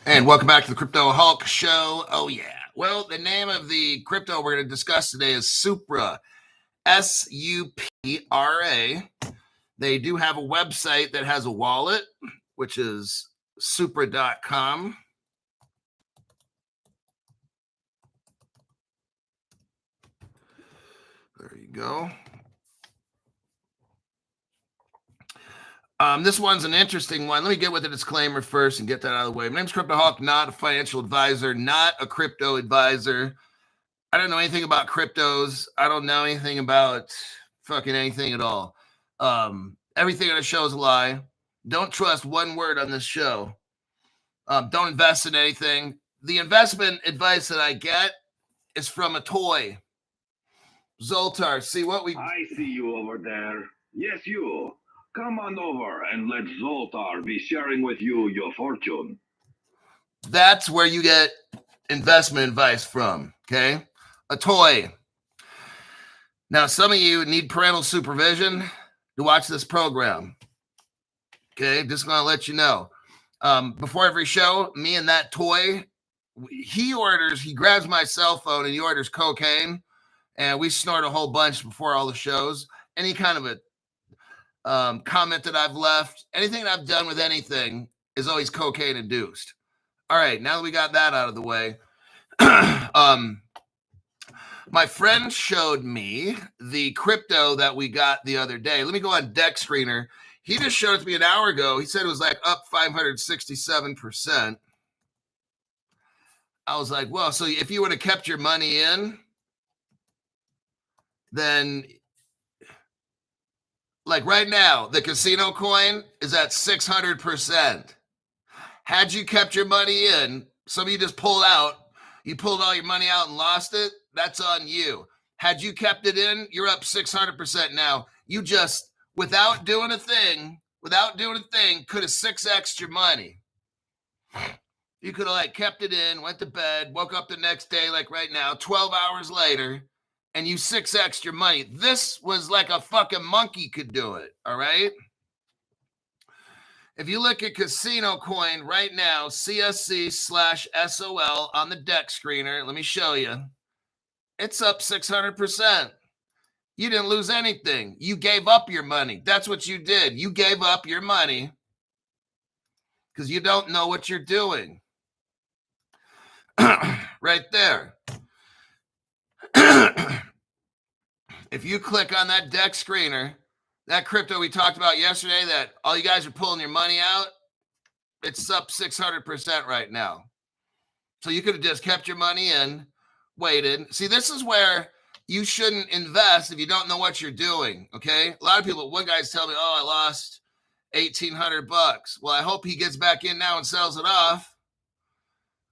And welcome back to the Crypto Hulk Show. Oh, yeah. Well, the name of the crypto we're going to discuss today is Supra, Supra. They do have a website that has a wallet, which is supra.com. There you go. This one's an interesting one. Let me get with the disclaimer first and get that out of the way. My name's Crypto Hawk, not a financial advisor, not a crypto advisor. I don't know anything about cryptos. I don't know anything about fucking anything at all. Everything on the show is a lie. Don't trust one word on this show. Don't invest in anything. The investment advice that I get is from a toy. Zoltar, see what we... I see you over there. Yes, you. Come on over and let Zoltar be sharing with you your fortune. That's where you get investment advice from, okay? A toy. Now, some of you need parental supervision to watch this program. Okay, just going to let you know. Before every show, me and that toy, he grabs my cell phone and he orders cocaine, and we snort a whole bunch before all the shows. Any kind of a comment that I've left, anything that I've done with anything is always cocaine induced. All right, now that we got that out of the way, my friend showed me the crypto that we got the other day. Let me go on Deck Screener. He just showed it to me an hour ago. He said it was like up 567%. I was like, well, so if you would have kept your money in, then like right now, the casino coin is at 600%. Had you kept your money in, some of you just pulled out, you pulled all your money out and lost it, that's on you. Had you kept it in, you're up 600% now. You just, without doing a thing, could have 6x'd your money. You could have like kept it in, went to bed, woke up the next day, like right now, 12 hours later, and you 6x'd your money. This was like a fucking monkey could do it, all right? If you look at Casino Coin right now, CSC/SOL on the Deck Screener, let me show you. It's up 600%. You didn't lose anything. You gave up your money. That's what you did. You gave up your money because you don't know what you're doing. Right there. If you click on that Deck Screener, that crypto we talked about yesterday that all you guys are pulling your money out, it's up 600% right now. So you could have just kept your money in, waited. See, this is where you shouldn't invest if you don't know what you're doing, okay? A lot of people, one guy's telling me, oh, I lost $1,800. Well, I hope he gets back in now and sells it off.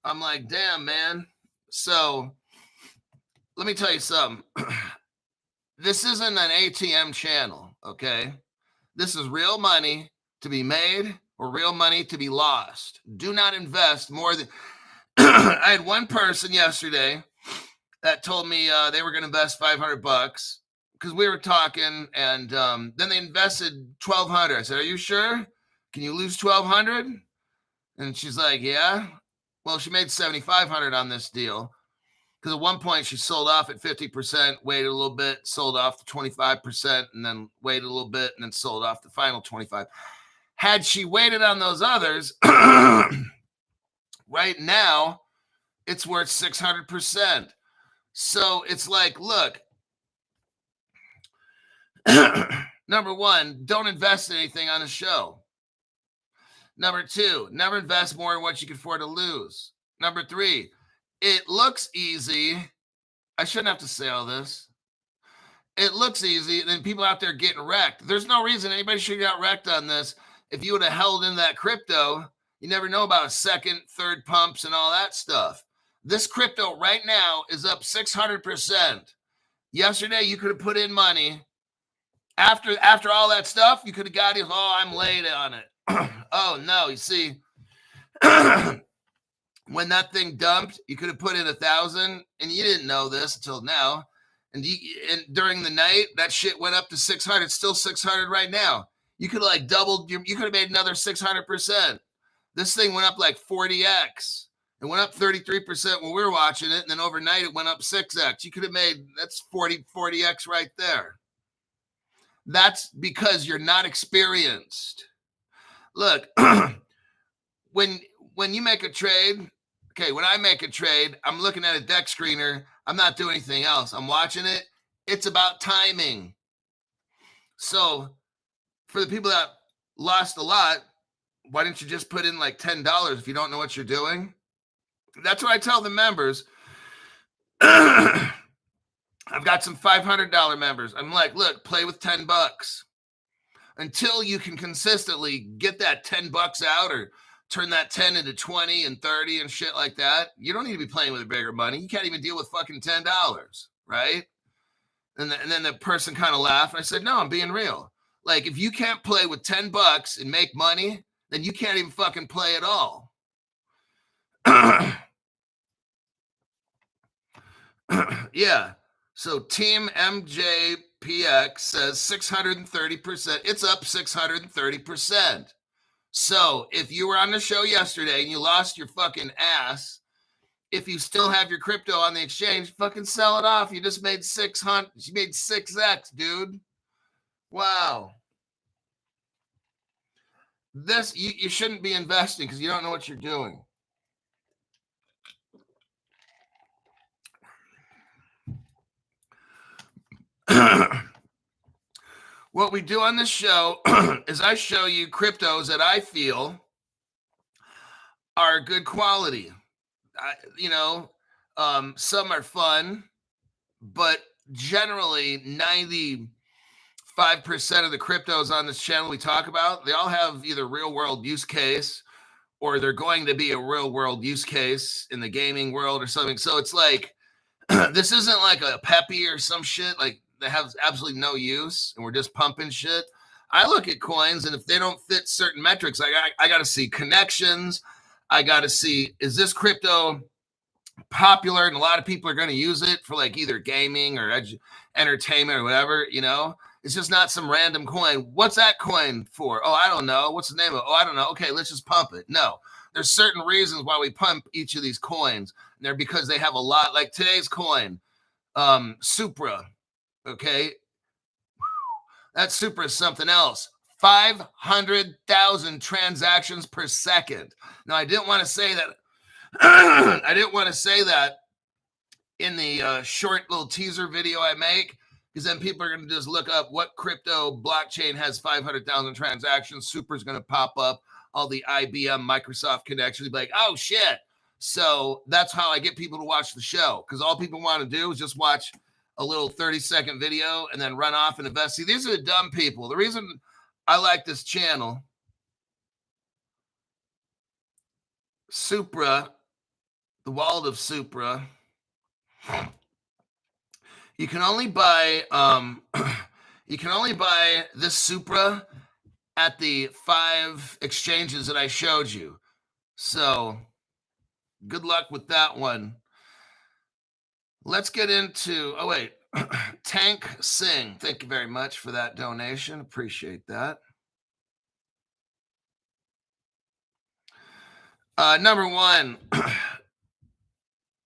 I'm like, damn, man. So let me tell you something. This isn't an ATM channel, okay? This is real money to be made or real money to be lost. Do not invest more than... I had one person yesterday that told me they were going to invest $500 because we were talking, and then they invested $1,200. I said, are you sure? Can you lose $1,200? And she's like, yeah. Well, she made $7,500 on this deal. Because at one point she sold off at 50%, waited a little bit, sold off to 25%, and then waited a little bit, and then sold off the final 25%. Had she waited on those others, right now, it's worth 600%. So it's like, look, number one, don't invest in anything on the show. Number two, never invest more than what you can afford to lose. Number three, it looks easy. I shouldn't have to say all this. It looks easy, and then people out there getting wrecked. There's no reason anybody should get wrecked on this. If you would have held in that crypto, you never know about a second, third pumps and all that stuff. This crypto right now is up 600%. Yesterday, you could have put in money. After all that stuff, you could have got it. Oh, I'm late on it. Oh, no, you see... When that thing dumped, you could have put in 1,000, and you didn't know this until now. And during the night, that shit went up to 600. It's still 600 right now. You could have like doubled you could have made another 600%. This thing went up like 40x. It went up 33% when we were watching it, and then overnight it went up 6x. You could have made, that's 40x right there. That's because you're not experienced. Look, when you make a trade, okay, when I make a trade, I'm looking at a deck screener. I'm not doing anything else. I'm watching it. It's about timing. So for the people that lost a lot, why didn't you just put in like $10 if you don't know what you're doing? That's what I tell the members. I've got some $500 members. I'm like, look, play with $10 until you can consistently get that $10 out or turn that 10 into 20 and 30 and shit like that. You don't need to be playing with bigger money. You can't even deal with fucking $10, right? And then the person kind of laughed. And I said, no, I'm being real. Like, if you can't play with $10 and make money, then you can't even fucking play at all. Yeah. So Team MJPX says 630%. It's up 630%. So if you were on the show yesterday and you lost your fucking ass, if you still have your crypto on the exchange, fucking sell it off. You just made 600. You made 6x, dude. Wow. This, you shouldn't be investing because you don't know what you're doing. What we do on this show is I show you cryptos that I feel are good quality. Some are fun, but generally 95% of the cryptos on this channel we talk about, they all have either real world use case or they're going to be a real world use case in the gaming world or something. So it's like, this isn't like a Peppy or some shit like that has absolutely no use and we're just pumping shit. I look at coins and if they don't fit certain metrics, I got to see connections. I got to see, is this crypto popular and a lot of people are going to use it for like either gaming or entertainment or whatever, you know? It's just not some random coin. What's that coin for? Oh, I don't know. What's the name of it? Oh, I don't know. Okay, let's just pump it. No, there's certain reasons why we pump each of these coins. And they're because they have a lot, like today's coin, Supra. Okay. That Supra is something else. 500,000 transactions per second. Now, I didn't want to say that. I didn't want to say that in the short little teaser video I make, because then people are going to just look up what crypto blockchain has 500,000 transactions. Super is going to pop up all the IBM, Microsoft connections. Be like, oh shit. So that's how I get people to watch the show, because all people want to do is just watch a little 30-second video and then run off and invest. See, these are the dumb people. The reason I like this channel, Supra, the Wald of Supra. You can only buy this Supra at the 5 exchanges that I showed you. So good luck with that one. Let's get into, oh wait, Tank Singh. Thank you very much for that donation. Appreciate that. Number 1,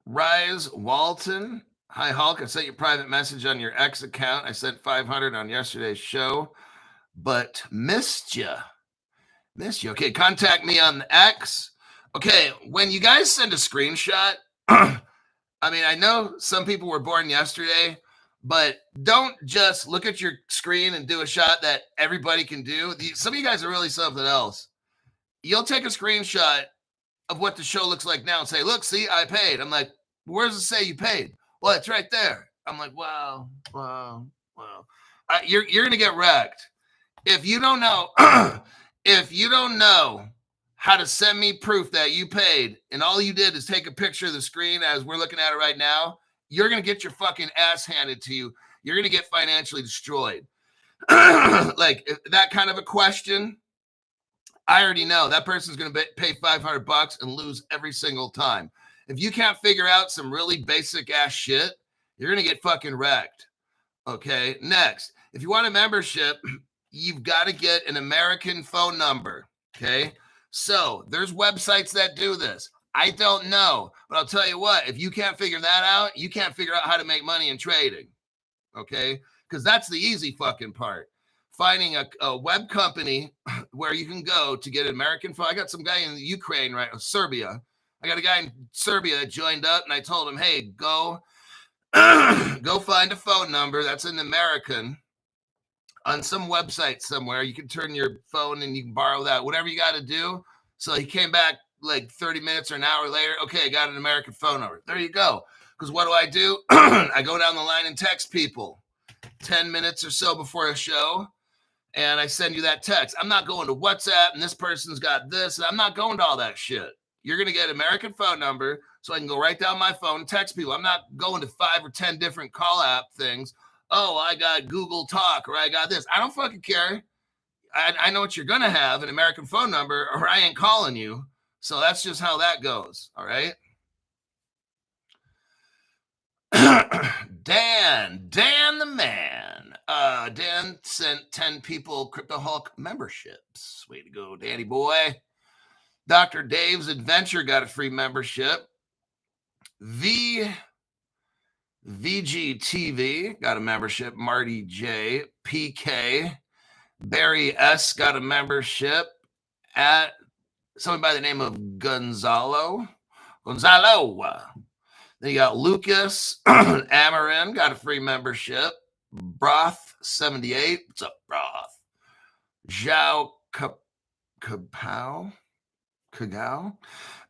Rise Walton. Hi, Hulk. I sent you a private message on your X account. I sent 500 on yesterday's show, but missed you. Okay, contact me on the X. Okay, when you guys send a screenshot, I mean, I know some people were born yesterday, but don't just look at your screen and do a shot that everybody can do. Some of you guys are really something else. You'll take a screenshot of what the show looks like now and say, look, see, I paid. I'm like, where does it say you paid? Well, it's right there. I'm like, wow. You're going to get wrecked. If you don't know, how to send me proof that you paid and all you did is take a picture of the screen as we're looking at it right now, you're going to get your fucking ass handed to you. You're going to get financially destroyed. Like that kind of a question, I already know that person's going to pay $500 and lose every single time. If you can't figure out some really basic ass shit, you're going to get fucking wrecked. Okay. Next, if you want a membership, you've got to get an American phone number. Okay. So there's websites that do this. I don't know, but I'll tell you what, if you can't figure that out, you can't figure out how to make money in trading. Okay? Because that's the easy fucking part. Finding a web company where you can go to get American phone. I got some guy in Ukraine, right? Serbia. I got a guy in Serbia that joined up, and I told him, hey, go find a phone number that's an American on some website somewhere. You can turn your phone and you can borrow that, whatever you got to do. So he came back like 30 minutes or an hour later. Okay, I got an American phone number. There you go. Because what do? I go down the line and text people 10 minutes or so before a show, and I send you that text. I'm not going to WhatsApp, and this person's got this, and I'm not going to all that shit. You're going to get an American phone number, so I can go right down my phone and text people. I'm not going to 5 or 10 different call app things. Oh, I got Google Talk, or I got this. I don't fucking care. I know what you're going to have, an American phone number, or I ain't calling you. So that's just how that goes, all right? Dan the man. Dan sent 10 people Crypto Hulk memberships. Way to go, Danny boy. Dr. Dave's Adventure got a free membership. VGTV got a membership. Marty J. PK. Barry S. got a membership. At somebody by the name of Gonzalo. Then you got Lucas Amarin got a free membership. Broth 78. What's up, Broth? Zhao Kagao.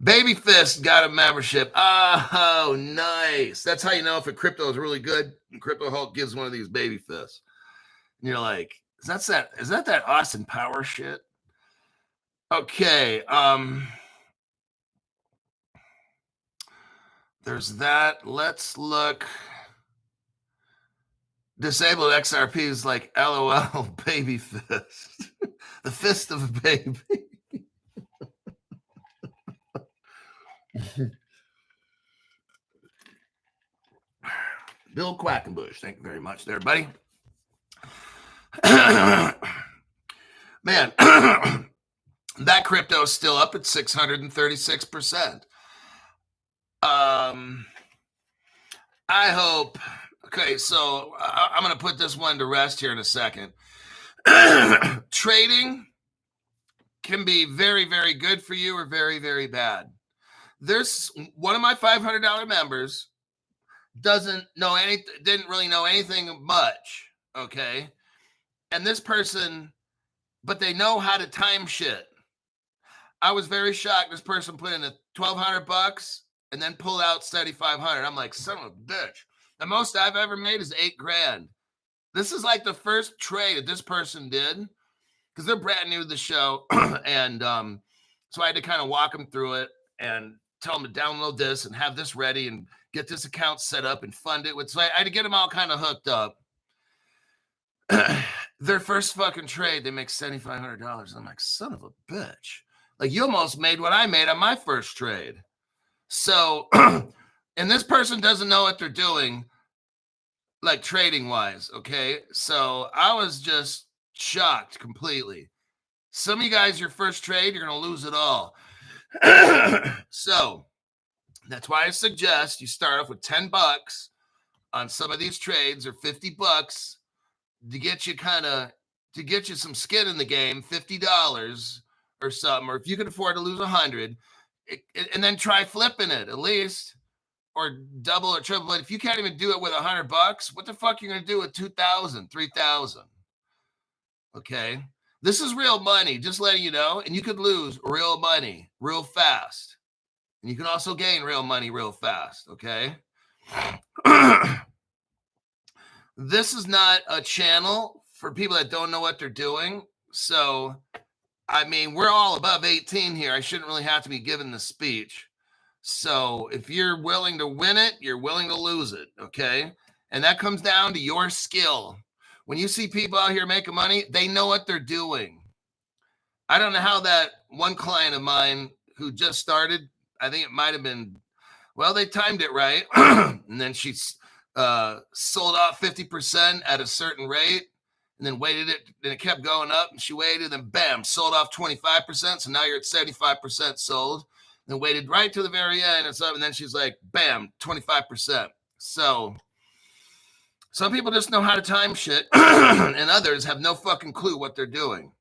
Baby Fist got a membership. Oh, nice. That's how you know if a crypto is really good. Crypto Hulk gives one of these baby fists. And you're like, is that Austin Power shit? Okay. There's that. Let's look. Disabled XRP is like LOL baby fist. The fist of a baby. Bill Quackenbush, thank you very much there, buddy. Man, that crypto is still up at 636%. I hope. Okay, so I'm going to put this one to rest here in a second. Trading can be very, very good for you or very, very bad. There's one of my $500 members didn't really know anything much, okay? And this person, but they know how to time shit. I was very shocked. This person put in $1,200 and then pulled out $7,500. I'm like, son of a bitch. The most I've ever made is $8,000. This is like the first trade that this person did because they're brand new to the show. And so I had to kind of walk them through it and tell them to download this and have this ready and get this account set up and fund it. So I had to get them all kind of hooked up. Their first fucking trade, they make $7,500. I'm like, son of a bitch. Like, you almost made what I made on my first trade. So, and this person doesn't know what they're doing, like trading wise. Okay. So I was just shocked completely. Some of you guys, your first trade, you're going to lose it all. So that's why I suggest you start off with $10 on some of these trades, or $50 to get you some skin in the game, $50 or something, or if you can afford to lose 100, and then try flipping it at least, or double or triple. But if you can't even do it with $100, what the fuck are you going to do with 2,000, 3,000? Okay. This is real money, just letting you know. And you could lose real money real fast. And you can also gain real money real fast. Okay. This is not a channel for people that don't know what they're doing. So, I mean, we're all above 18 here. I shouldn't really have to be giving the speech. So if you're willing to win it, you're willing to lose it, okay? And that comes down to your skill. When you see people out here making money, they know what they're doing. I don't know how that one client of mine who just started, I think it might have been, well, they timed it right. And then she sold off 50% at a certain rate. and then waited it, and it kept going up, and she waited, and bam, sold off 25%. So now you're at 75% sold. Then waited right to the very end, and so, and then she's like, bam, 25%. So some people just know how to time shit, and others have no fucking clue what they're doing.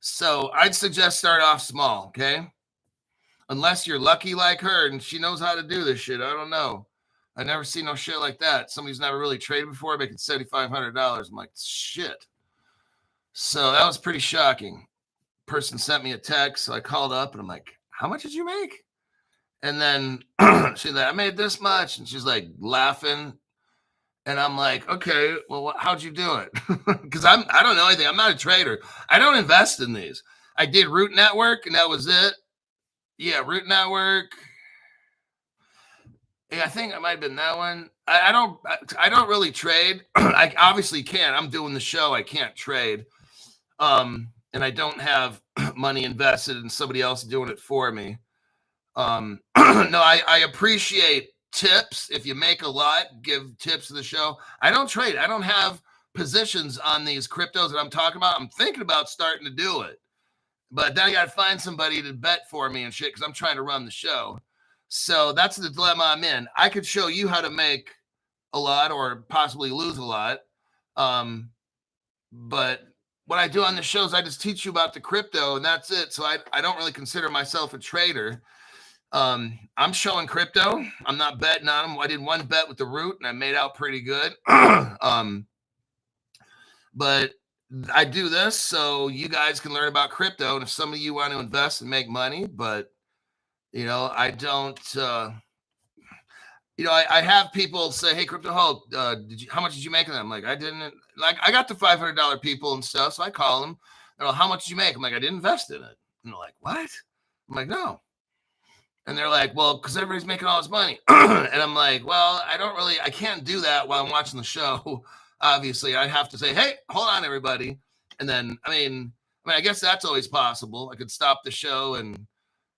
So I'd suggest start off small, okay? Unless you're lucky like her and she knows how to do this shit. I don't know. I never seen no shit like that. Somebody's never really traded before making $7,500. I'm like, shit. So that was pretty shocking. Person sent me a text. So I called up and I'm like, how much did you make? And then she's like, I made this much. And she's like laughing. And I'm like, okay, well, how'd you do it? Because I don't know anything. I'm not a trader. I don't invest in these. I did Root Network and that was it. Yeah, Root Network. Yeah, I think it might have been that one. I don't really trade. I obviously can't. I'm doing the show. I can't trade. And I don't have money invested in somebody else doing it for me. No, I appreciate tips. If you make a lot, give tips to the show. I don't trade. I don't have positions on these cryptos that I'm talking about. I'm thinking about starting to do it. But then I got to find somebody to bet for me and shit because I'm trying to run the show. So that's the dilemma I'm in. I could show you how to make a lot or possibly lose a lot. But what I do on the show is I just teach you about the crypto and that's it. So I don't really consider myself a trader. I'm showing crypto. I'm not betting on them. I did one bet with the Root and I made out pretty good. But I do this so you guys can learn about crypto. And if some of you want to invest and make money, but you know, I don't, you know, I have people say, hey, Crypto Hulk, how much did you make of them? I'm like, I didn't, like, I got the $500 people and stuff. So I call them, they're like, how much did you make? I'm like, I didn't invest in it. And they're like, what? I'm like, no. And they're like, well, because everybody's making all this money. And I'm like, well, I can't do that while I'm watching the show. Obviously, I have to say, hey, hold on, everybody. And then, I mean, I guess that's always possible. I could stop the show and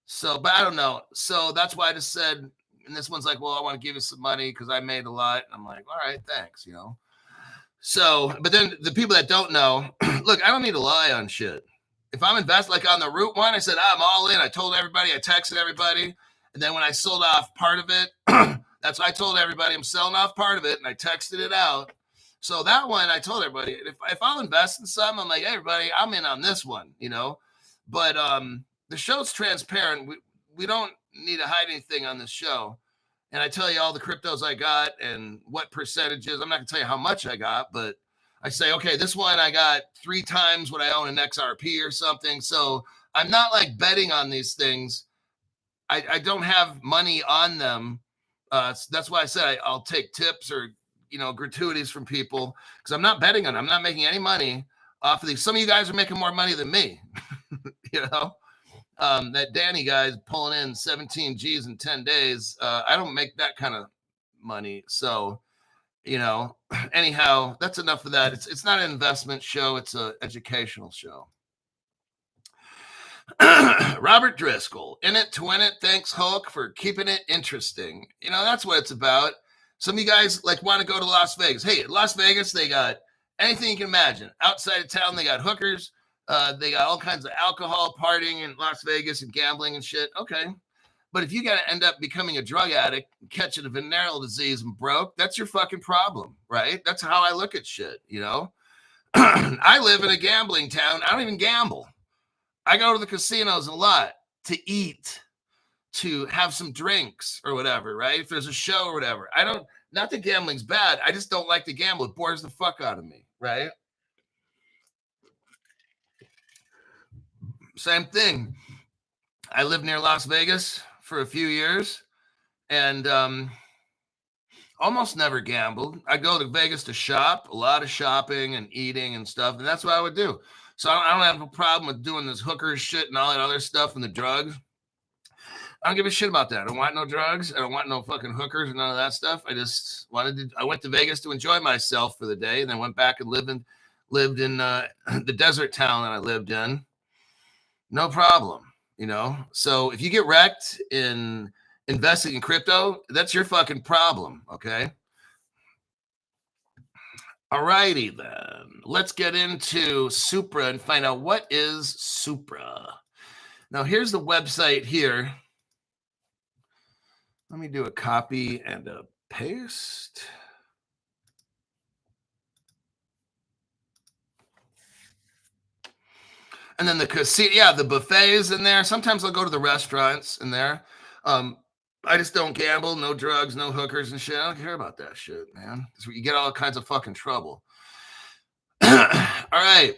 so, but I don't know. So that's why I just said, and this one's like, well, I want to give you some money because I made a lot. And I'm like, all right, thanks, you know. So, but then the people that don't know, look, I don't need to lie on shit. If I'm invested, like on the Root one, I said, I'm all in. I told everybody, I texted everybody. And then when I sold off part of it, that's what I told everybody. I'm selling off part of it. And I texted it out. So that one, I told everybody, if I'll invest in some, I'm like, hey, everybody, I'm in on this one, you know. But the show's transparent. We don't need to hide anything on this show. And I tell you all the cryptos I got and what percentages. I'm not going to tell you how much I got, but I say, okay, this one I got 3 times what I own in XRP or something. So I'm not like betting on these things. I don't have money on them. That's why I said I'll take tips or, you know, gratuities from people because I'm not betting on them. I'm not making any money off of these. Some of you guys are making more money than me, you know. That Danny guy's pulling in 17 G's in 10 days. I don't make that kind of money. So, you know, anyhow, that's enough of that. It's not an investment show. It's an educational show. Robert Driscoll, in it to win it. Thanks, Hulk, for keeping it interesting. You know, that's what it's about. Some of you guys like want to go to Las Vegas. Hey, Las Vegas, they got anything you can imagine. Outside of town, they got hookers. They got all kinds of alcohol, partying in Las Vegas and gambling and shit. Okay. But if you got to end up becoming a drug addict, catching a venereal disease and broke, that's your fucking problem, right? That's how I look at shit, you know? I live in a gambling town. I don't even gamble. I go to the casinos a lot to eat, to have some drinks or whatever, right? If there's a show or whatever. Not that gambling's bad. I just don't like to gamble. It bores the fuck out of me, right? Same thing. I lived near Las Vegas for a few years and almost never gambled. I go to Vegas to shop, a lot of shopping and eating and stuff. And that's what I would do. So I don't have a problem with doing this hooker shit and all that other stuff and the drugs. I don't give a shit about that. I don't want no drugs. I don't want no fucking hookers and none of that stuff. I went to Vegas to enjoy myself for the day and then went back and lived in the desert town that I lived in. No problem, you know? So if you get wrecked in investing in crypto, that's your fucking problem, okay? All righty then. Let's get into Supra and find out what is Supra. Now, here's the website here. Let me do a copy and a paste. And then the casino, yeah, the buffets in there. Sometimes I'll go to the restaurants in there. I just don't gamble, no drugs, no hookers and shit. I don't care about that shit, man. That's where you get all kinds of fucking trouble. All right.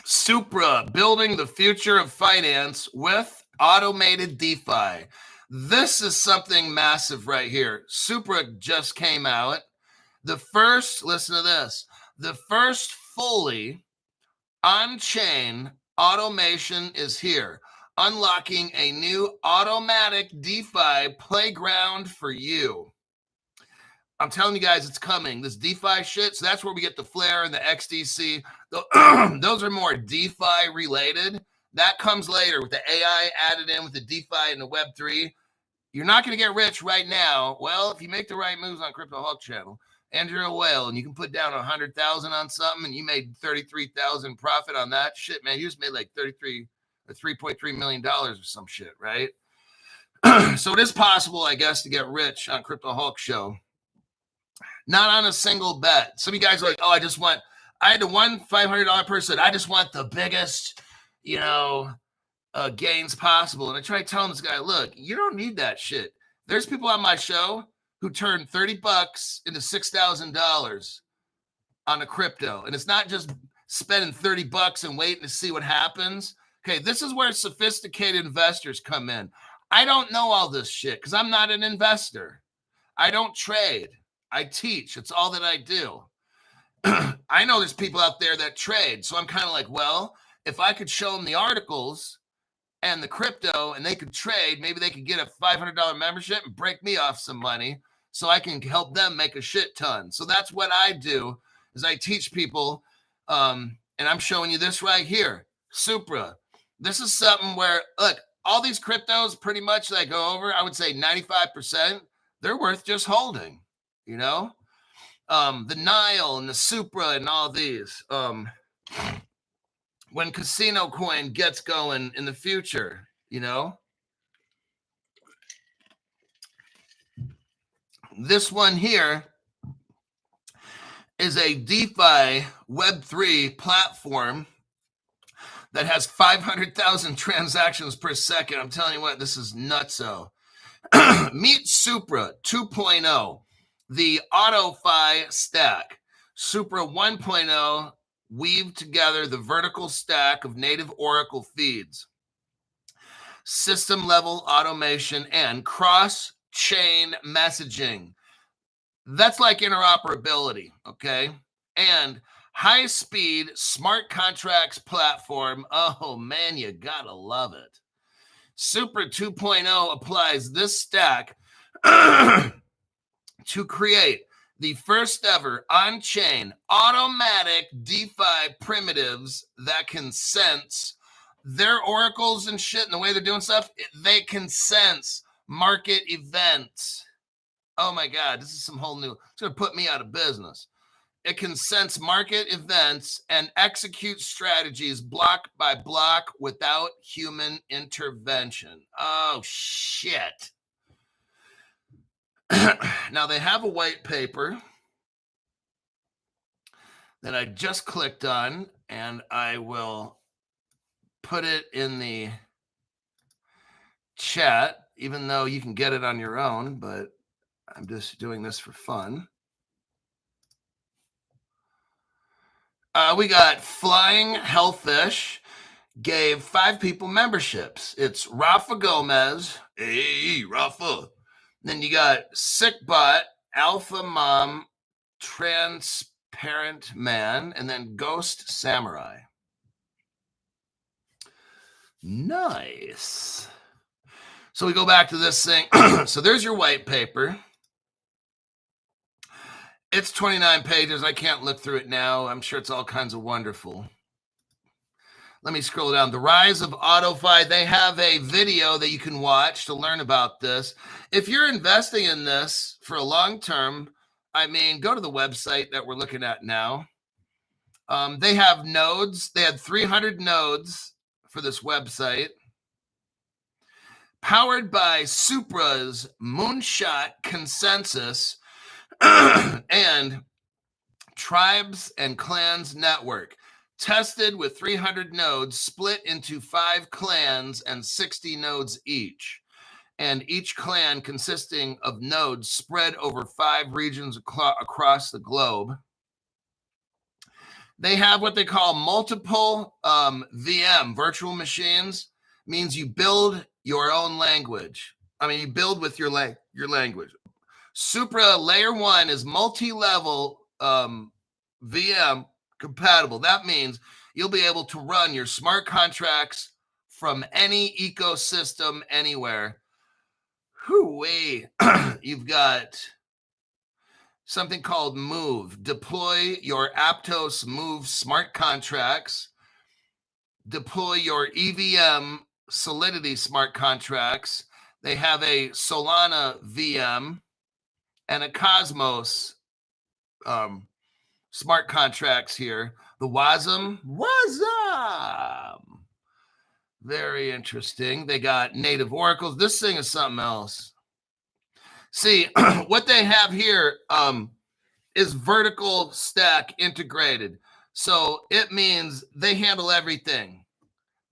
Supra, building the future of finance with automated DeFi. This is something massive right here. Supra just came out. Listen to this, the first fully on-chain automation is here, unlocking a new automatic DeFi playground for you. I'm telling you guys, it's coming. This DeFi shit, so that's where we get the Flare and the XDC. Those are more DeFi related. That comes later with the AI added in with the DeFi and the Web3. You're not going to get rich right now. Well, if you make the right moves on Crypto Hulk channel and you're a whale and you can put down 100,000 on something and you made 33,000 profit on that shit, man, you just made like 33 or $3.3 million or some shit, right? So it is possible, I guess, to get rich on Crypto Hulk show. Not on a single bet. Some of you guys are like, oh, I had the one $500 person. I just want the biggest, gains possible. And I try telling this guy, look, you don't need that shit. There's people on my show who turn $30 into $6,000 on a crypto. And it's not just spending $30 and waiting to see what happens. Okay, this is where sophisticated investors come in. I don't know all this shit because I'm not an investor. I don't trade. I teach. It's all that I do. I know there's people out there that trade. So I'm kind of like, well, if I could show them the articles and the crypto and they could trade, maybe they could get a $500 membership and break me off some money so I can help them make a shit ton. So that's what I do is I teach people. And I'm showing you this right here, Supra. This is something where, look, all these cryptos pretty much that go over, I would say 95%, they're worth just holding. The Nile and the Supra and all these. When Casino Coin gets going in the future, This one here is a DeFi Web3 platform that has 500,000 transactions per second. I'm telling you what, this is nutso. Meet Supra 2.0. The AutoFi stack. Supra 1.0 weave together the vertical stack of native Oracle feeds, system level automation, and cross-chain messaging. That's like interoperability, okay? And high-speed smart contracts platform. Oh, man, you gotta love it. Supra 2.0 applies this stack to create the first ever on-chain automatic DeFi primitives that can sense their oracles and shit and the way they're doing stuff. They can sense market events. Oh my God, this is some whole new, it's going to put me out of business. It can sense market events and execute strategies block by block without human intervention. Oh, shit. Now, they have a white paper that I just clicked on, and I will put it in the chat, even though you can get it on your own, but I'm just doing this for fun. We got Flying Hellfish gave 5 people memberships. It's Rafa Gomez. Hey, Rafa. Then you got Sickbot, Alpha Mom, Transparent Man, and then Ghost Samurai. Nice. So we go back to this thing. So there's your white paper. It's 29 pages. I can't look through it now. I'm sure it's all kinds of wonderful. Let me scroll down. The Rise of AutoFi. They have a video that you can watch to learn about this. If you're investing in this for a long term, I mean, go to the website that we're looking at now. They have nodes. They had 300 nodes for this website. Powered by Supra's Moonshot Consensus and Tribes and Clans Network. Tested with 300 nodes split into 5 clans and 60 nodes each. And each clan consisting of nodes spread over 5 regions across the globe. They have what they call multiple VM, virtual machines. Means you build your own language. I mean, you build with your language. Supra Layer 1 is multi-level VM compatible. That means you'll be able to run your smart contracts from any ecosystem anywhere. Hoo-wee. You've got something called Move. Deploy your Aptos Move smart contracts. Deploy your EVM Solidity smart contracts. They have a Solana VM and a Cosmos smart contracts here. The WASM. Very interesting. They got native oracles. This thing is something else. See, what they have here is vertical stack integrated. So it means they handle everything.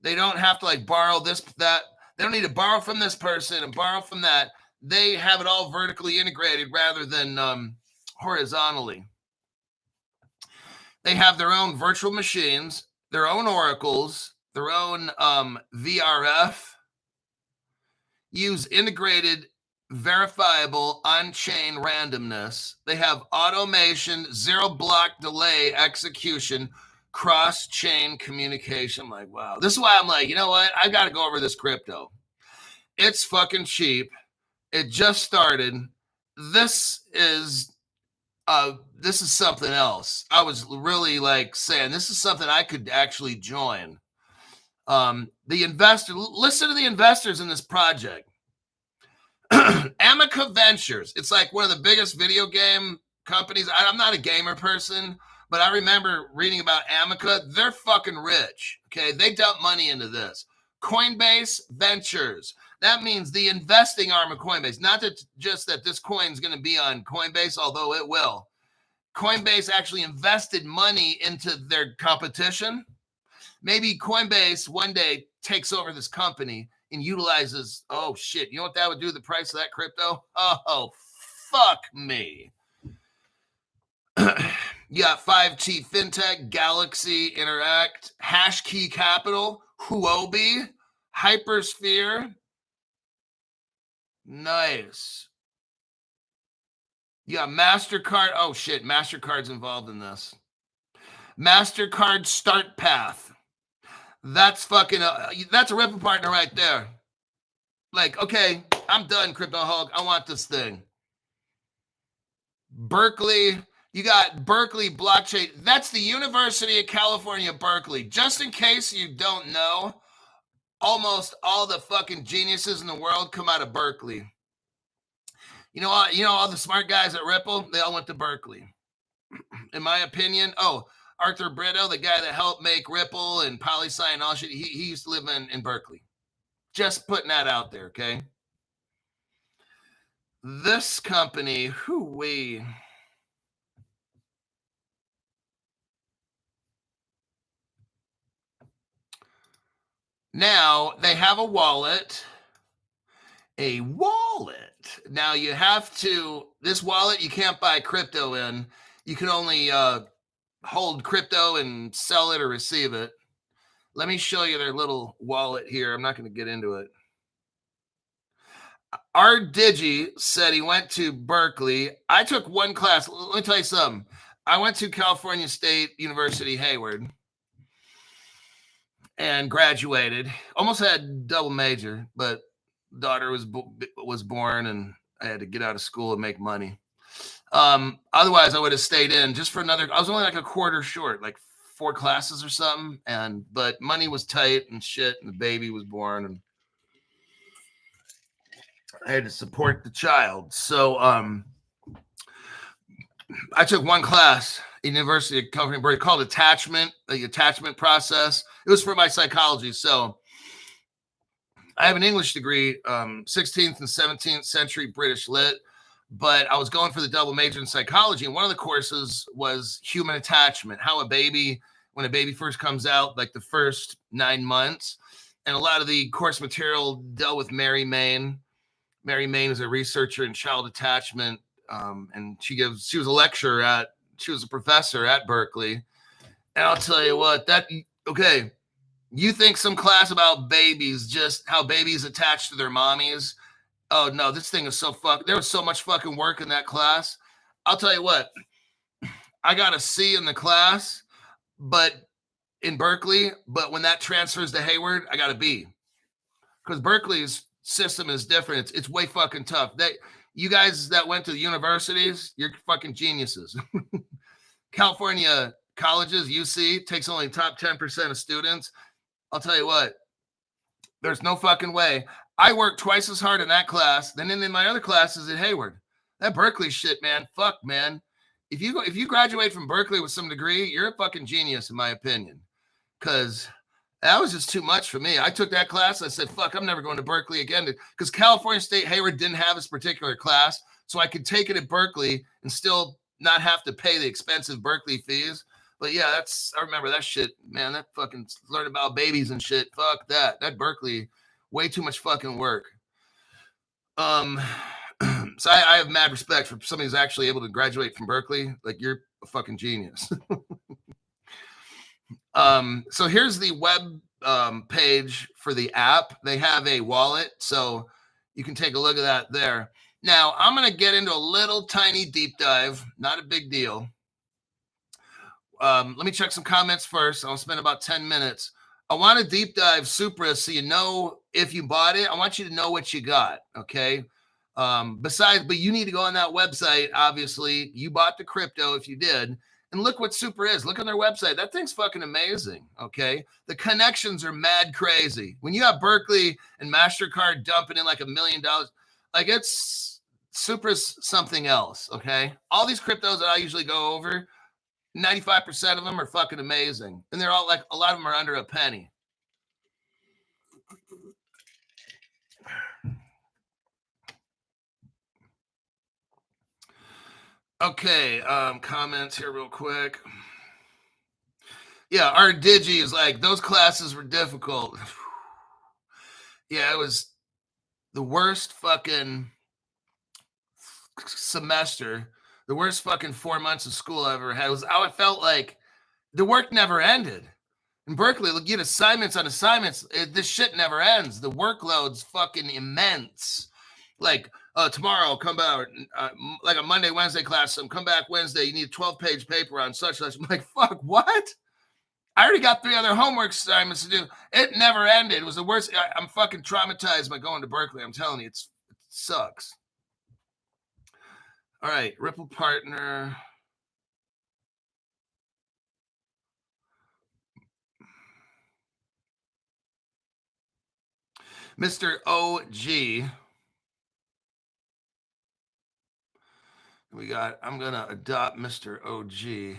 They don't have to like borrow this, that. They don't need to borrow from this person and borrow from that. They have it all vertically integrated rather than horizontally. They have their own virtual machines, their own oracles, their own VRF, use integrated verifiable on-chain randomness. They have automation, 0 block delay execution, cross-chain communication. I'm like, wow. This is why I'm like, you know what? I got to go over this crypto. It's fucking cheap. It just started. This is something else. I was really like saying this is something I could actually join. Listen to the investors in this project. Amica Ventures. It's like one of the biggest video game companies. I'm not a gamer person, but I remember reading about Amica. They're fucking rich. Okay. They dump money into this. Coinbase Ventures. That means the investing arm of Coinbase. Not that just that this coin is going to be on Coinbase, although it will. Coinbase actually invested money into their competition. Maybe Coinbase one day takes over this company and utilizes, oh shit, you know what that would do to the price of that crypto? Oh, fuck me. You got 5T FinTech, Galaxy Interact, Hashkey Capital, Huobi, Hypersphere. Nice. You got MasterCard. Oh shit, MasterCard's involved in this. MasterCard Start Path. That's fucking, that's a Ripple partner right there. Like, okay, I'm done, Crypto Hulk. I want this thing. Berkeley, you got Berkeley Blockchain. That's the University of California, Berkeley. Just in case you don't know, almost all the fucking geniuses in the world come out of Berkeley. You know all the smart guys at Ripple, they all went to Berkeley. In my opinion, Arthur Brito, the guy that helped make Ripple and PolySci and all shit, he used to live in Berkeley. Just putting that out there, okay? This company, hoo-wee. Now, they have a wallet. A wallet. Now, you have to, this wallet, you can't buy crypto in. You can only hold crypto and sell it or receive it. Let me show you their little wallet here. I'm not going to get into it. Our Digi said he went to Berkeley. I took one class. Let me tell you something. I went to California State University, Hayward, and graduated. Almost had double major, but daughter was born, and I had to get out of school and make money. Otherwise, I would have stayed in just for another. I was only like a quarter short, like 4 classes or something, but money was tight and shit, and the baby was born, and I had to support the child. So I took one class at University of California, Berkeley called attachment, the attachment process. It was for my psychology. So I have an English degree, 16th and 17th century British lit, but I was going for the double major in psychology. And one of the courses was human attachment, how when a baby first comes out, like the first 9 months. And a lot of the course material dealt with Mary Main. Mary Main is a researcher in child attachment. And she was a professor at Berkeley. And I'll tell you what, okay, you think some class about babies, just how babies attach to their mommies. Oh no, this thing is there was so much fucking work in that class. I'll tell you what, I got a C in the class, but in Berkeley, but when that transfers to Hayward, I got a B. Because Berkeley's system is different. It's way fucking tough. You guys that went to the universities, you're fucking geniuses. California colleges, UC, takes only top 10% of students. I'll tell you what, there's no fucking way. I worked twice as hard in that class than in my other classes at Hayward. That Berkeley shit, man. Fuck, man. If you graduate from Berkeley with some degree, you're a fucking genius, in my opinion. Because that was just too much for me. I took that class. I said, fuck, I'm never going to Berkeley again. Because California State Hayward didn't have this particular class. So I could take it at Berkeley and still not have to pay the expensive Berkeley fees. But yeah, I remember that shit, man. That fucking learn about babies and shit. Fuck that. That Berkeley, way too much fucking work. So I have mad respect for somebody who's actually able to graduate from Berkeley. Like, you're a fucking genius. So here's the web page for the app. They have a wallet, so you can take a look at that there. Now, I'm going to get into a little tiny deep dive. Not a big deal. Let me check some comments first. I'll spend about 10 minutes. I want to deep dive Supra so you know if you bought it. I want you to know what you got, okay? But you need to go on that website, obviously. You bought the crypto if you did. And look what Supra is. Look on their website. That thing's fucking amazing, okay? The connections are mad crazy. When you have Berkeley and MasterCard dumping in like $1 million, like Supra's something else, okay? All these cryptos that I usually go over, 95% of them are fucking amazing. And they're all like, a lot of them are under a penny. Okay, comments here real quick. Yeah, our Digi is like, those classes were difficult. Yeah, it was the worst fucking semester, the worst fucking 4 months of school I ever had. It was how it felt like the work never ended. In Berkeley, you get assignments on assignments. This shit never ends. The workload's fucking immense. Like, tomorrow I'll come back, like a Monday, Wednesday class. So come back Wednesday. You need a 12-page paper on such. I'm like, fuck, what? I already got 3 other homework assignments to do. It never ended. It was the worst. I'm fucking traumatized by going to Berkeley. I'm telling you, it sucks. All right, Ripple Partner. Mr. OG. I'm going to adopt Mr. OG.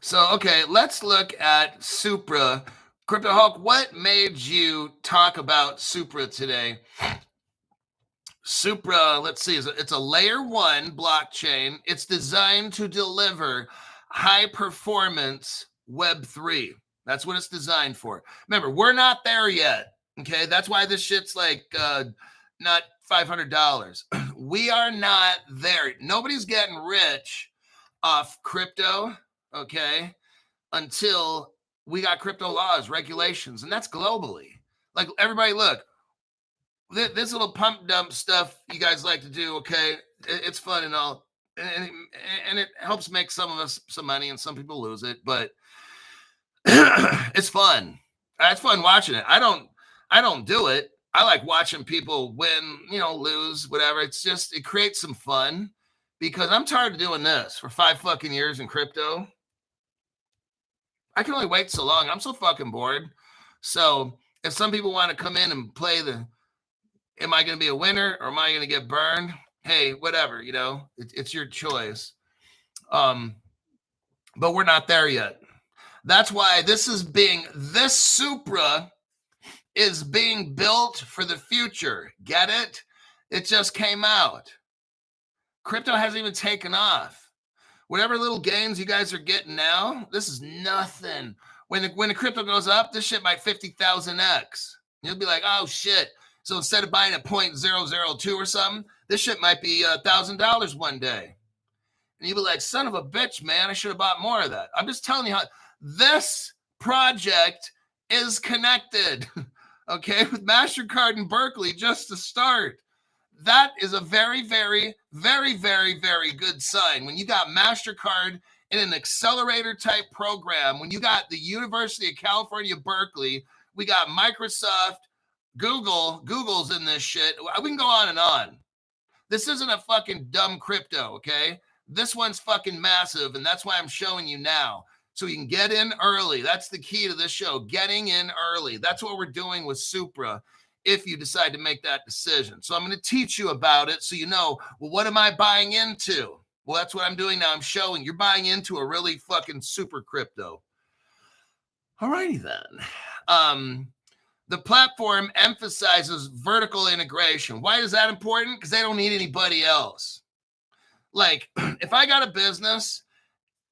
So, okay, let's look at Supra. Crypto Hulk, what made you talk about Supra today? Supra, let's see, it's a layer 1 blockchain. It's designed to deliver high performance Web3. That's what it's designed for. Remember, we're not there yet. Okay, that's why this shit's like not $500. We are not there. Nobody's getting rich off crypto, okay, until we got crypto laws, regulations, and that's globally. Like, everybody, look, this little pump dump stuff you guys like to do, okay, it's fun and all, and it helps make some of us some money, and some people lose it, but it's fun. It's fun watching it. I don't do it. I like watching people win, lose, whatever. It's just, it creates some fun, because I'm tired of doing this for 5 fucking years in crypto. I can only wait so long. I'm so fucking bored. So if some people want to come in and play the am I going to be a winner or am I going to get burned? Hey, whatever, it's your choice. But we're not there yet. That's why this Supra is being built for the future. Get it? It just came out. Crypto hasn't even taken off. Whatever little gains you guys are getting now, this is nothing. When the crypto goes up, this shit might 50,000x. You'll be like, oh shit. So instead of buying at 0.002 or something, this shit might be $1,000 one day. And you'll be like, son of a bitch, man, I should have bought more of that. I'm just telling you how this project is connected, okay, with MasterCard and Berkeley just to start. That is a very, very, very, very, very good sign. When you got MasterCard in an accelerator type program, when you got the University of California, Berkeley, we got Microsoft, Google's in this shit. We can go on and on. This isn't a fucking dumb crypto, okay? This one's fucking massive, and that's why I'm showing you now. So you can get in early. That's the key to this show, getting in early. That's what we're doing with Supra if you decide to make that decision. So I'm going to teach you about it so you know, well, what am I buying into? Well, that's what I'm doing now. I'm showing you're buying into a really fucking super crypto. All righty then. The platform emphasizes vertical integration. Why is that important? Because they don't need anybody else. Like, if I got a business,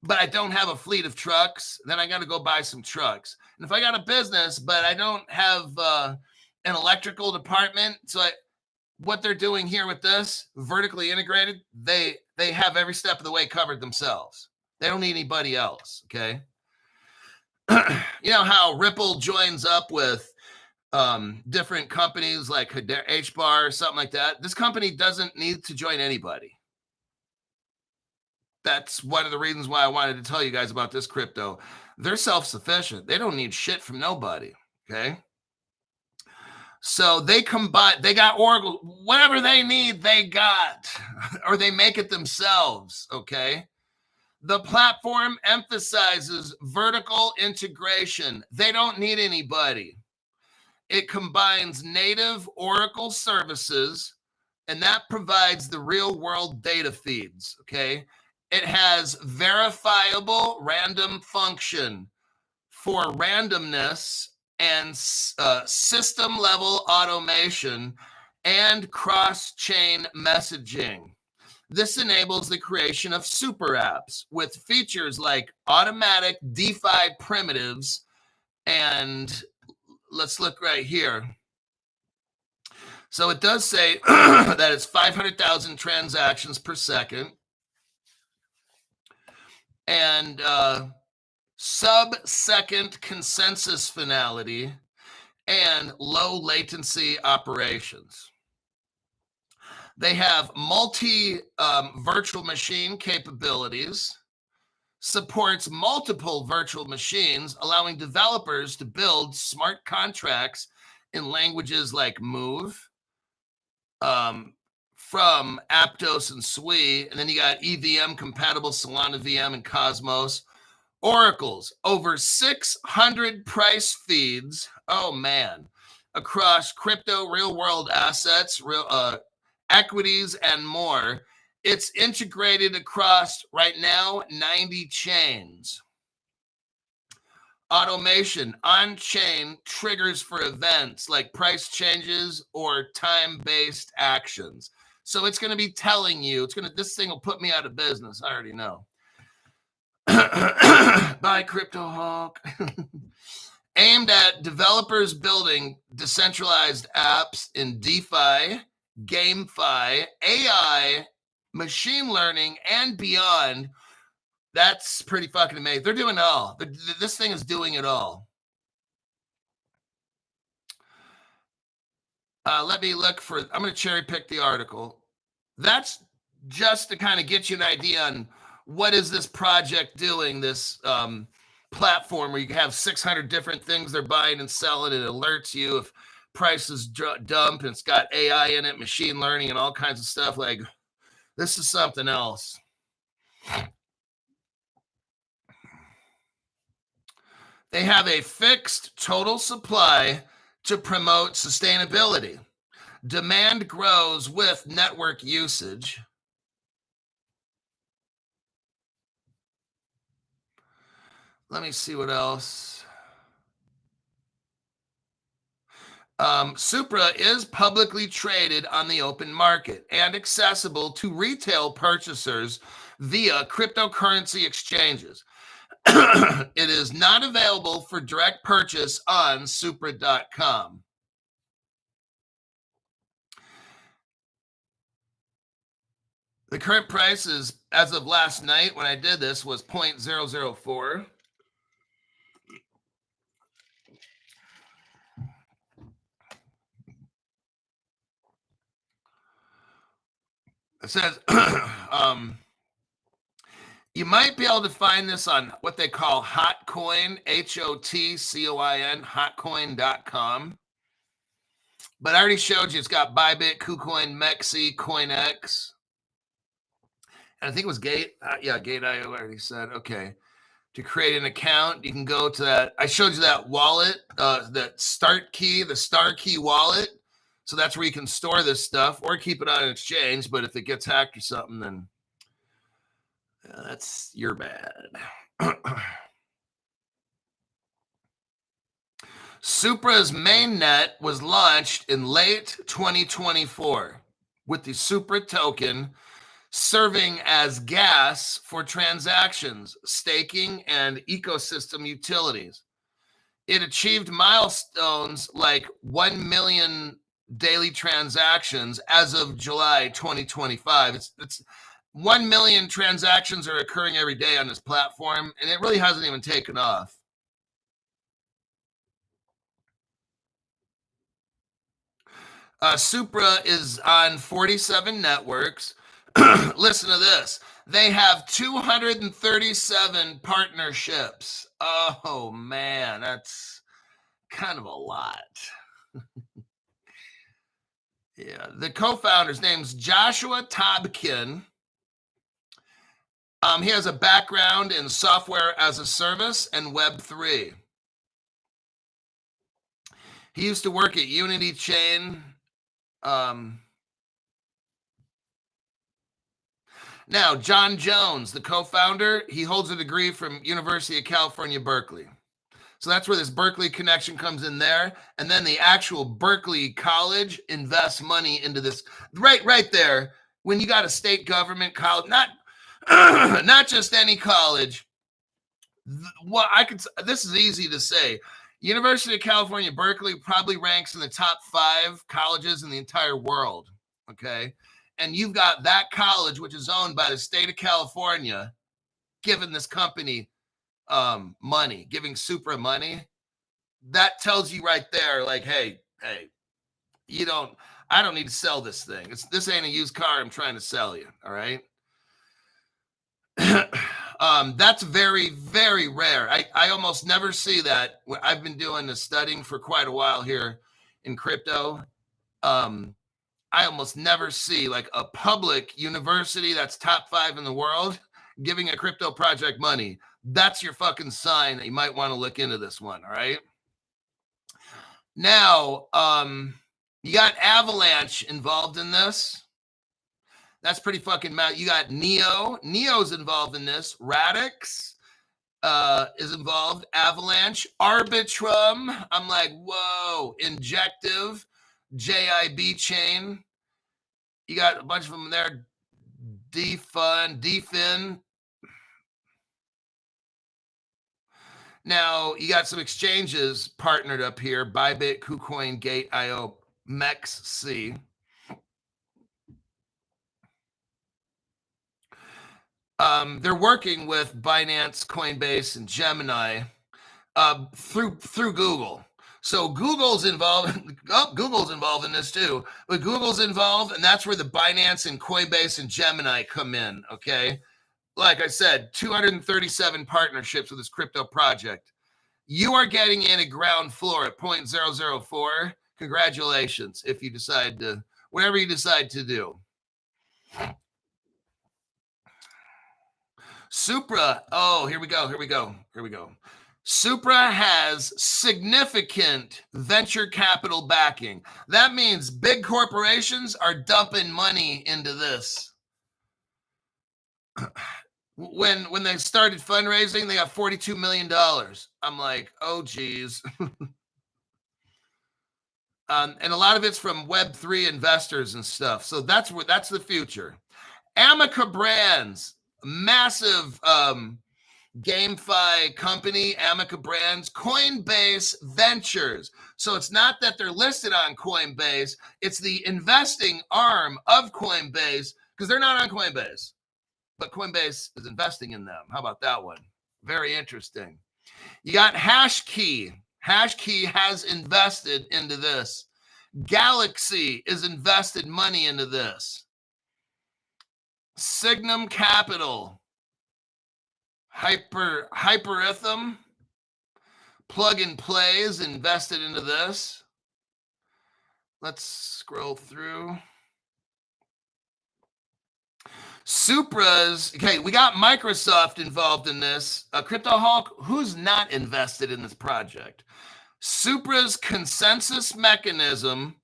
but I don't have a fleet of trucks, then I got to go buy some trucks. And if I got a business, but I don't have an electrical department, so what they're doing here with this, vertically integrated, they have every step of the way covered themselves. They don't need anybody else, okay? You know how Ripple joins up with different companies like HBAR or something like that? This company doesn't need to join anybody. That's one of the reasons why I wanted to tell you guys about this crypto. They're self-sufficient. They don't need shit from nobody, okay? So they got Oracle, whatever they need, they got, or they make it themselves, okay? The platform emphasizes vertical integration. They don't need anybody. It combines native Oracle services, and that provides the real-world data feeds, okay? It has verifiable random function for randomness and system-level automation and cross-chain messaging. This enables the creation of super apps with features like automatic DeFi primitives. And let's look right here. So it does say that it's 500,000 transactions per second. And sub-second consensus finality and low latency operations. They have multi-virtual machine capabilities, supports multiple virtual machines, allowing developers to build smart contracts in languages like Move, from Aptos and Sui, and then you got EVM compatible Solana VM and Cosmos. Oracles, over 600 price feeds, oh man, across crypto, real world assets, equities, and more. It's integrated across right now 90 chains. Automation, on-chain triggers for events like price changes or time-based actions. So it's going to be telling you, this thing will put me out of business. I already know. Bye, Crypto Hawk. Aimed at developers building decentralized apps in DeFi, GameFi, AI, machine learning, and beyond. That's pretty fucking amazing. They're doing it all. This thing is doing it all. Let me look for, I'm going to cherry pick the article. That's just to kind of get you an idea on what is this project doing, this platform where you have 600 different things they're buying and selling. It alerts you if prices dump, and it's got AI in it, machine learning, and all kinds of stuff. Like, this is something else. They have a fixed total supply to promote sustainability. Demand grows with network usage. Let me see what else. Supra is publicly traded on the open market and accessible to retail purchasers via cryptocurrency exchanges. It is not available for direct purchase on Supra.com. The current price is, as of last night when I did this, was 0.004. It says you might be able to find this on what they call Hotcoin, HOTCOIN, hotcoin.com. But I already showed you it's got Bybit, KuCoin, Mexi, CoinX. And I think it was Gate. Gate.io, I already said. Okay. To create an account, you can go to that. I showed you that wallet, that start key, the star key wallet. So that's where you can store this stuff or keep it on an exchange. But if it gets hacked or something, then that's your bad. Supra's mainnet was launched in late 2024 with the Supra token serving as gas for transactions, staking, and ecosystem utilities. It achieved milestones like 1 million daily transactions as of July 2025. It's 1 million transactions are occurring every day on this platform, and it really hasn't even taken off. Supra is on 47 networks. Listen to this. They have 237 partnerships. Oh, man, that's kind of a lot. Yeah, the co-founder's name's Joshua Tobkin. He has a background in software as a service and Web3. He used to work at Unity Chain. Now, John Jones, the co-founder, he holds a degree from University of California, Berkeley. So that's where this Berkeley connection comes in there. And then the actual Berkeley College invests money into this. Right there, when you got a state government college, not just any college. This is easy to say. University of California, Berkeley probably ranks in the top 5 colleges in the entire world. Okay. And you've got that college, which is owned by the state of California, giving this company money, giving Supra money. That tells you right there, like, hey, I don't need to sell this thing. This ain't a used car I'm trying to sell you. All right. That's very, very rare. I almost never see that. I've been doing the studying for quite a while here in crypto. I almost never see like a public university that's top 5 in the world giving a crypto project money. That's your fucking sign that you might want to look into this one. All right. Now, you got Avalanche involved in this. That's pretty fucking mad. You got Neo. Neo's involved in this. Radix is involved. Avalanche. Arbitrum. I'm like, whoa. Injective. JIB chain. You got a bunch of them there. DFIN. Now, you got some exchanges partnered up here. Bybit, KuCoin, Gate.io, Mexi. They're working with Binance, Coinbase, and Gemini through Google. So Google's involved. Google's involved in this too, but Google's involved, and that's where the Binance and Coinbase and Gemini come in. Okay, like I said, 237 partnerships with this crypto project. You are getting in a ground floor at 0.004. Congratulations if you decide to, whatever you decide to do. Supra. Oh, here we go. Supra has significant venture capital backing. That means big corporations are dumping money into this. When they started fundraising, they got $42 million. I'm like, oh, geez. And a lot of it's from Web3 investors and stuff. So that's the future. Amica Brands, massive GameFi company, Amica Brands, Coinbase Ventures. So it's not that they're listed on Coinbase, it's the investing arm of Coinbase, because they're not on Coinbase, but Coinbase is investing in them. How about that one? Very interesting. You got Hashkey. Hashkey has invested into this. Galaxy is invested money into this. Signum Capital, Hyperithm, Plug and Play is invested into this. Let's scroll through. Supra's, okay, we got Microsoft involved in this. Crypto Hulk, who's not invested in this project? Supra's consensus mechanism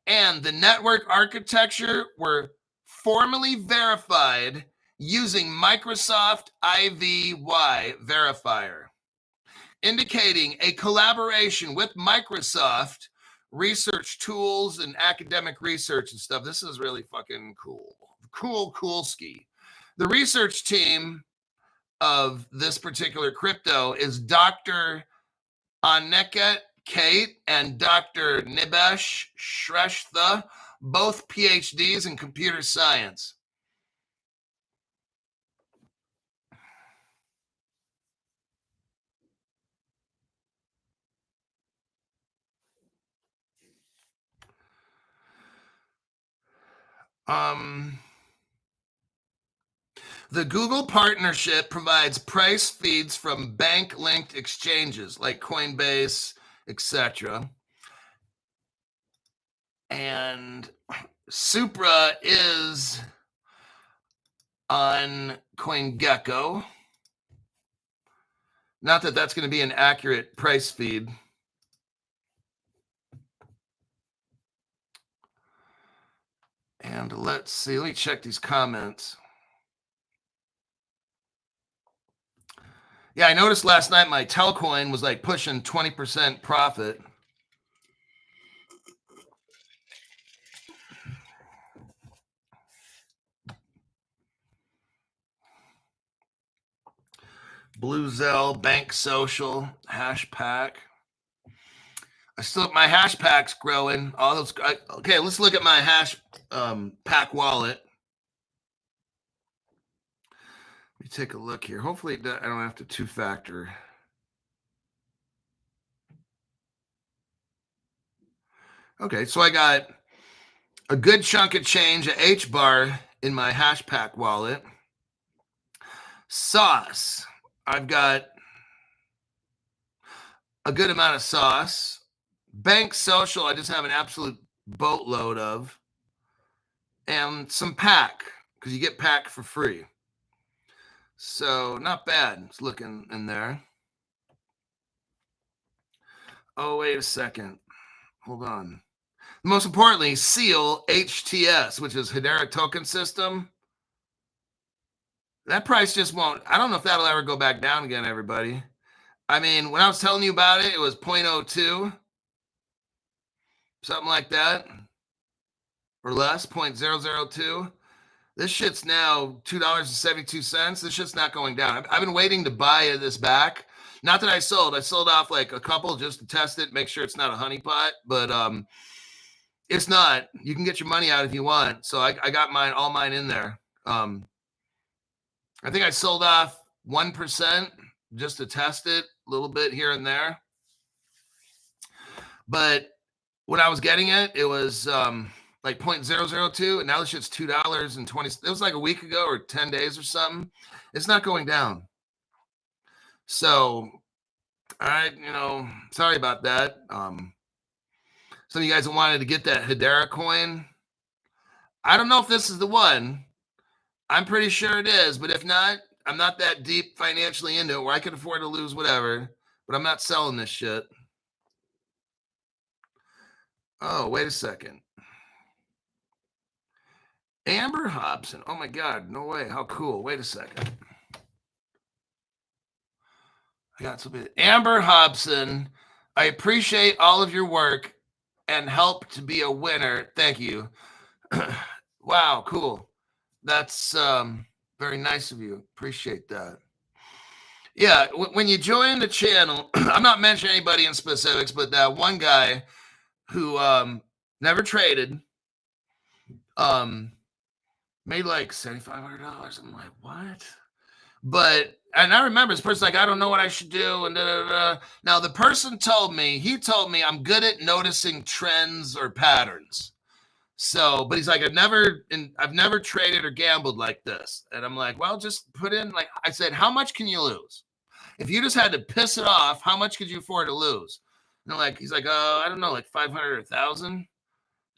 and the network architecture were formally verified using Microsoft IVY verifier, indicating a collaboration with Microsoft research tools and academic research and stuff. This is really fucking cool. Cool ski. The research team of this particular crypto is Dr. Aneket Kate and Dr. Nibesh Shrestha, both PhDs in computer science. The Google partnership provides price feeds from bank-linked exchanges like Coinbase, etc. And Supra is on CoinGecko. Not that that's going to be an accurate price feed. And let's see, let me check these comments. Yeah, I noticed last night my Telcoin was like pushing 20% profit. Blue Zell, Bank Social, Hash Pack. I still, my Hash Pack's growing. All those. Okay, let's look at my Hash Pack wallet. Let me take a look here. Hopefully, I don't have to two-factor. Okay, so I got a good chunk of change at HBAR in my Hash Pack wallet. Sauce. I've got a good amount of sauce. Bank Social, I just have an absolute boatload of. And some pack, because you get pack for free. So not bad. It's looking in there. Oh, wait a second. Hold on. Most importantly, Seal HTS, which is Hedera Token System. That price just won't. I don't know if that'll ever go back down again, everybody. I mean, when I was telling you about it, it was 0.02. Something like that. Or less, 0.002. This shit's now $2.72. This shit's not going down. I've been waiting to buy this back. Not that I sold. I sold off like a couple just to test it, make sure it's not a honeypot. But it's not. You can get your money out if you want. So I got mine, all mine in there. I think I sold off 1% just to test it a little bit here and there. But when I was getting it, it was like 0.002, and now this shit's $2.20. It was like a week ago or 10 days or something. It's not going down. So, all right, sorry about that. Some of you guys wanted to get that Hedera coin. I don't know if this is the one. I'm pretty sure it is, but if not, I'm not that deep financially into it where I can afford to lose whatever. but I'm not selling this shit. Oh, wait a second. Amber Hobson. Oh my God, no way. How cool. Wait a second. I got something. Amber Hobson, I appreciate all of your work and help to be a winner. Thank you. Wow, cool. That's very nice of you. Appreciate that. Yeah, when you join the channel, I'm not mentioning anybody in specifics, but that one guy who never traded made like $7,500. I'm like, what? But and I remember this person's like, I don't know what I should do, and da, da, da. Now the person told me I'm good at noticing trends or patterns. So, but he's like, I've never traded or gambled like this. And I'm like, well, just put in, like I said, how much can you lose? If you just had to piss it off, how much could you afford to lose? And like, he's like, I don't know, like 500 or 1,000. And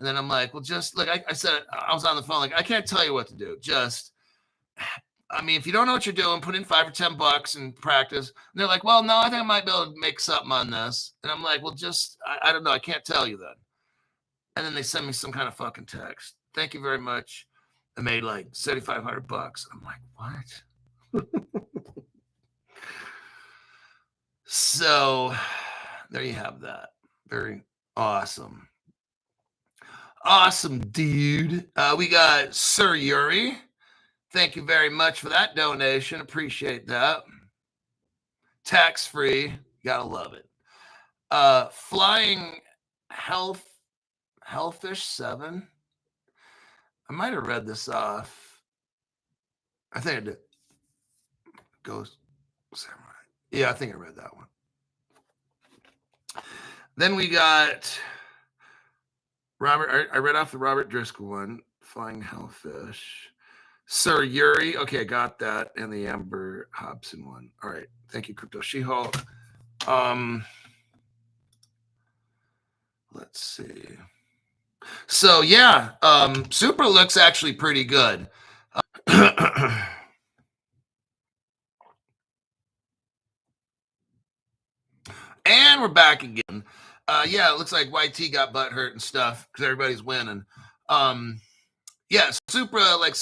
then I'm like, well, just like I said, I was on the phone, like, I can't tell you what to do. Just, I mean, if you don't know what you're doing, put in $5 or $10 and practice. And they're like, well, no, I think I might be able to make something on this. And I'm like, well, just, I don't know. I can't tell you then. And then they send me some kind of fucking text. Thank you very much. I made like $7,500. I'm like, what? So there you have that. Very awesome. Awesome, dude. We got Sir Yuri. Thank you very much for that donation. Appreciate that. Tax-free. Gotta love it. Flying Hellfish 7. I might have read this off. I think I did. Ghost Samurai. Yeah, I think I read that one. Then we got Robert. I read off the Robert Driscoll one. Flying Hellfish. Sir Yuri. Okay, I got that. And the Amber Hobson one. All right. Thank you, Crypto She-Hulk. Let's see. So yeah, Supra looks actually pretty good. And we're back again. Yeah, it looks like YT got butt hurt and stuff because everybody's winning. Yeah, Supra, like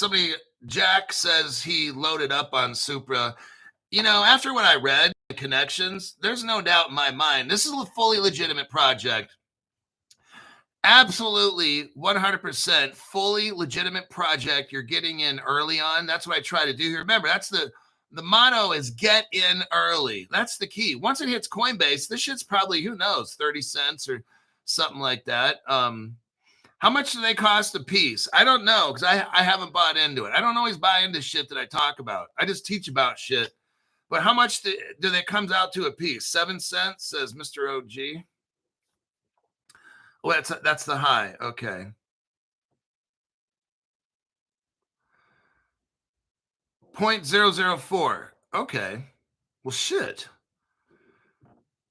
Jack says he loaded up on Supra. You know, after what I read, the connections, there's no doubt in my mind, this is a fully legitimate project. Absolutely 100% fully legitimate project. You're getting in early on. That's what I try to do here. Remember, that's the motto is get in early. That's the key. Once it hits Coinbase, this shit's probably, who knows, 30 cents or something like that. How much do they cost a piece? I don't know because I haven't bought into it. I don't always buy into shit that I talk about. I just teach about shit. But how much do they comes out to a piece? 7 cents, says Mr. OG. Well, that's the high. Okay. .004. Okay. Well, shit.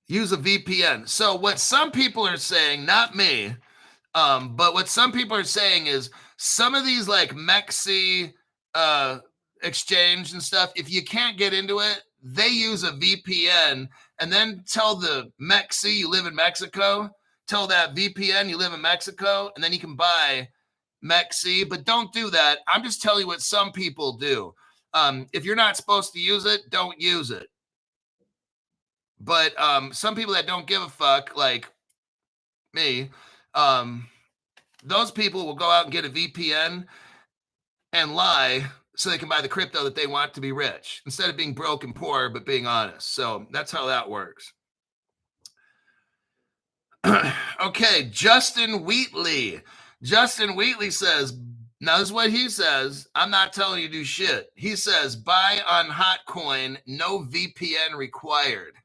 Use a VPN. So what some people are saying, not me, but what some people are saying is some of these like Mexi exchange and stuff, if you can't get into it, they use a VPN and then tell the Mexi you live in Mexico, tell that VPN you live in Mexico, and then you can buy Mexi, but don't do that. I'm just telling you what some people do. If you're not supposed to use it, don't use it. But some people that don't give a fuck, like me, those people will go out and get a VPN and lie so they can buy the crypto that they want to be rich instead of being broke and poor, but being honest. So that's how that works. Okay, Justin Wheatley. Justin Wheatley says, now this is what he says. I'm not telling you to do shit. He says, buy on Hotcoin, no VPN required.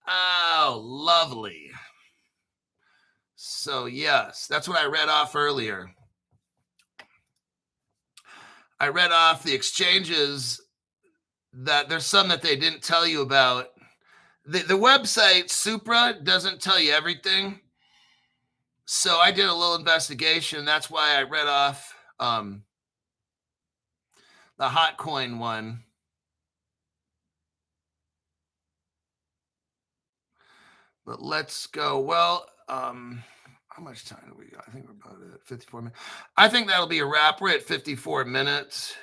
Oh, lovely. So yes, that's what I read off earlier. I read off the exchanges that there's some that they didn't tell you about. The website Supra doesn't tell you everything. So I did a little investigation. That's why I read off the Hotcoin one. But let's go. Well, how much time do we got? I think we're about at 54 minutes. I think that'll be a wrap. We're at 54 minutes.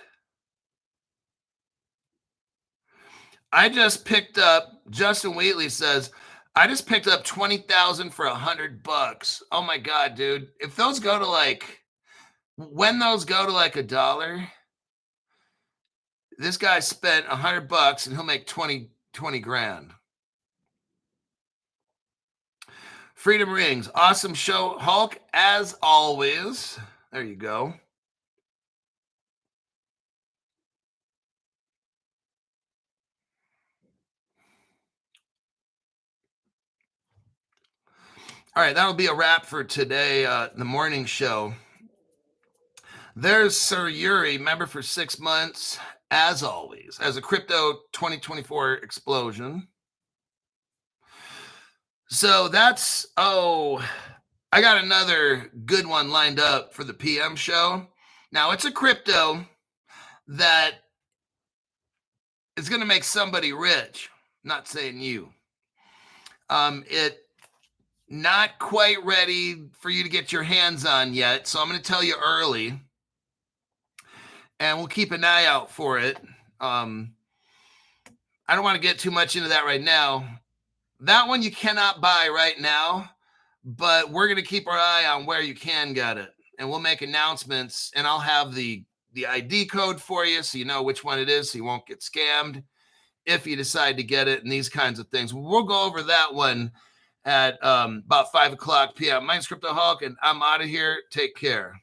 I just picked up, Justin Wheatley says, I just picked up 20,000 for $100. Oh my God, dude. If those go to like, when those go to like $1, this guy spent $100 and he'll make 20 grand. Freedom Rings. Awesome show, Hulk, as always. There you go. All right, that'll be a wrap for today, the morning show. There's Sir Yuri, member for 6 months, as always, as a crypto 2024 explosion. So that's, I got another good one lined up for the PM show. Now, it's a crypto that is going to make somebody rich. Not saying you. It not quite ready for you to get your hands on yet, so I'm going to tell you early, and we'll keep an eye out for it. I don't want to get too much into that right now. That one you cannot buy right now, but we're going to keep our eye on where you can get it, and we'll make announcements, and I'll have the ID code for you so you know which one it is so you won't get scammed if you decide to get it and these kinds of things. We'll go over that one at about 5 o'clock p.m. My name's Crypto Hulk, and I'm out of here. Take care.